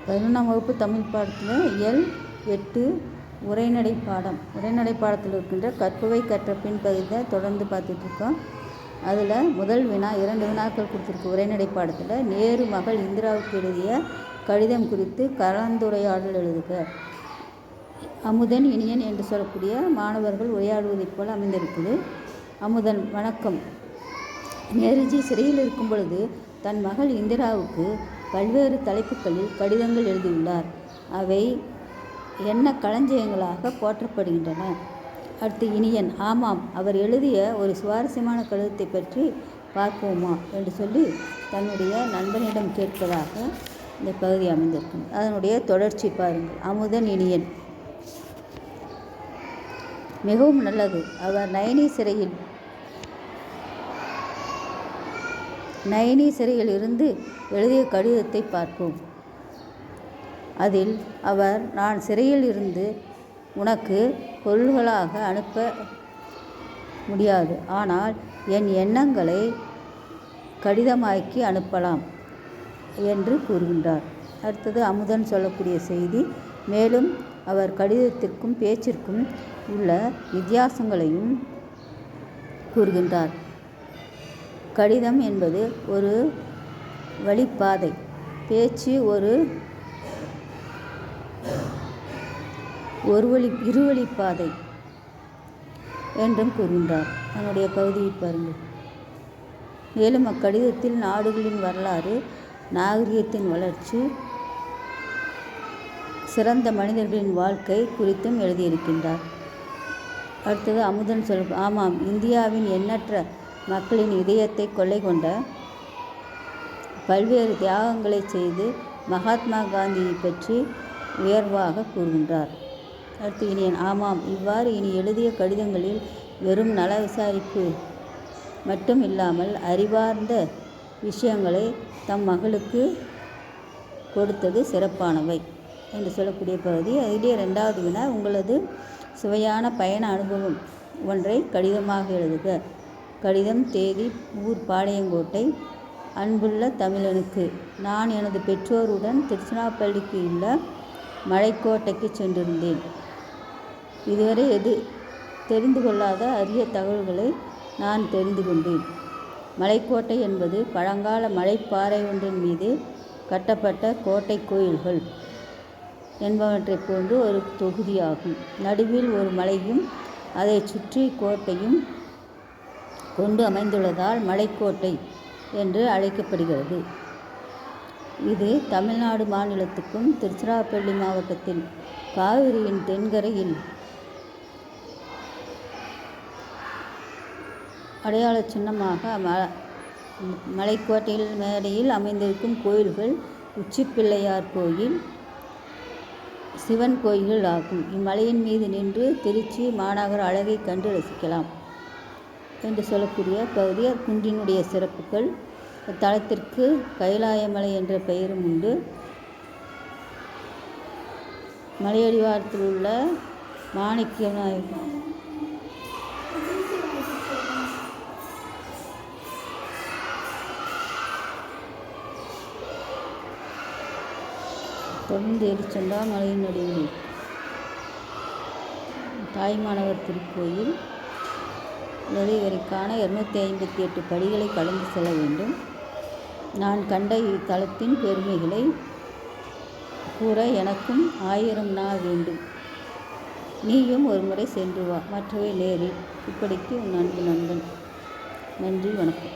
11ஆம் வகுப்பு தமிழ் பாடத்தில் இயல் 8 உரைநடை பாடம். உரைநடை பாடத்தில் இருக்கின்ற கற்பவை கற்ற பின் பகுதியை தொடர்ந்து பார்த்துட்ருக்கோம். அதில் முதல் வினா 2 வினாக்கள் கொடுத்துருக்கு. உரைநடை பாடத்தில் நேரு மகள் இந்திராவுக்கு எழுதிய கடிதம் குறித்து கலந்துரையாடல் எழுதுக. அமுதன் இனியன் என்று சொல்லக்கூடிய மாணவர்கள் உரையாடுவதைப் போல் அமைந்திருக்குது. அமுதன்: வணக்கம். நேருஜி சிறையில் இருக்கும் பொழுது தன் மகள் இந்திராவுக்கு பல்வேறு தலைப்புகளில் கடிதங்கள் எழுதியுள்ளார். அவை எண்ண களஞ்சியங்களாக போற்றப்படுகின்றன. அடுத்து இனியன்: ஆமாம், அவர் எழுதிய ஒரு சுவாரஸ்யமான கடிதத்தை பற்றி பார்ப்போமா என்று சொல்லி தன்னுடைய நண்பனிடம் கேட்பதாக இந்த பகுதி அமைந்திருக்கும். அதனுடைய தொடர்ச்சி பாருங்கள். அமுதன் இனியன்: மிகவும் நல்லது. அவர் நயனி சிறையில் இருந்து எழுதிய கடிதத்தை பார்ப்போம். அதில் அவர், நான் சிறையில் இருந்து உனக்கு பொருள்களாக அனுப்ப முடியாது, ஆனால் என் எண்ணங்களை கடிதமாக்கி அனுப்பலாம் என்று கூறுகின்றார். அடுத்தது அமுதன் சொல்லக்கூடிய செய்தி. மேலும் அவர் கடிதத்திற்கும் பேச்சிற்கும் உள்ள வித்தியாசங்களையும் கூறுகின்றார். கடிதம் என்பது ஒரு வழிப்பாதை, பேச்சு இருவழிப்பாதை என்றும் கூறுகின்றார். அதனுடைய பகுதியை பாருங்கள். மேலும் அக்கடிதத்தில் நாடுகளின் வரலாறு, நாகரிகத்தின் வளர்ச்சி, சிறந்த மனிதர்களின் வாழ்க்கை குறித்தும் எழுதியிருக்கின்றார். அடுத்தது அமுதன் ஆமாம், இந்தியாவின் எண்ணற்ற மக்களின் இதயத்தை கொள்ளை கொண்ட பல்வேறு தியாகங்களை செய்து மகாத்மா காந்தியை பற்றி உயர்வாக கூறுகின்றார். அடுத்து இனியன்: ஆமாம், இவ்வாறு இனி எழுதிய கடிதங்களில் வெறும் நல விசாரிப்பு மட்டும் இல்லாமல் அறிவார்ந்த விஷயங்களை தம் மகளுக்கு கொடுத்தது சிறப்பானவை என்று சொல்லக்கூடிய பகுதி. அதிலே 2வது வினா, உங்களது சுவையான பயண அனுபவம் ஒன்றை கடிதமாக எழுதுக. கடிதம், தேதி, ஊர் பாளையங்கோட்டை. அன்புள்ள தமிழனுக்கு, நான் எனது பெற்றோருடன் திருச்சிராப்பள்ளிக்கு உள்ள மலைக்கோட்டைக்கு சென்றிருந்தேன். இதுவரை தெரிந்து கொள்ளாத அரிய தகவல்களை நான் தெரிந்து கொண்டேன். மலைக்கோட்டை என்பது பழங்கால மலைப்பாறை ஒன்றின் மீது கட்டப்பட்ட கோட்டை கோயில்கள் என்பவற்றை போன்று ஒரு தொகுதியாகும். நடுவில் ஒரு மலையும் அதை சுற்றி கோட்டையும் கொண்டு அமைந்துள்ளதால் மலைக்கோட்டை என்று அழைக்கப்படுகிறது. இது தமிழ்நாடு மாநிலத்துக்கும் திருச்சிராப்பள்ளி மாவட்டத்தில் காவிரியின் தென்கரையில் அடையாள சின்னமாக மலைக்கோட்டையில் மேடையில் அமைந்திருக்கும் கோயில்கள் உச்சிப்பிள்ளையார் கோயில், சிவன் கோயில்கள் ஆகும். இம்மலையின் மீது நின்று திருச்சி மாநகர அழகை கண்டு ரசிக்கலாம் என்று சொல்லக்கூடிய பகுதி. குன்றினுடைய சிறப்புகள்: தலத்திற்கு கைலாயமலை என்ற பெயரும் உண்டு. மலையடிவாரத்தில் உள்ள மாணிக்க தொடர்ந்து எரிச்சண்டா மலையின் நடுவில் தாய்மானவர் திருக்கோயில் உள்ளது. இவரை காண 258 படிகளை கடந்து செல்ல வேண்டும். நான் கண்ட இத்தலத்தின் பெருமைகளை கூற எனக்கும் 1000 நா வேண்டும். நீயும் ஒரு முறை சென்று வா, மற்றவை நேரில். இப்படிக்கு உன் அன்பு நண்பன். நன்றி, வணக்கம்.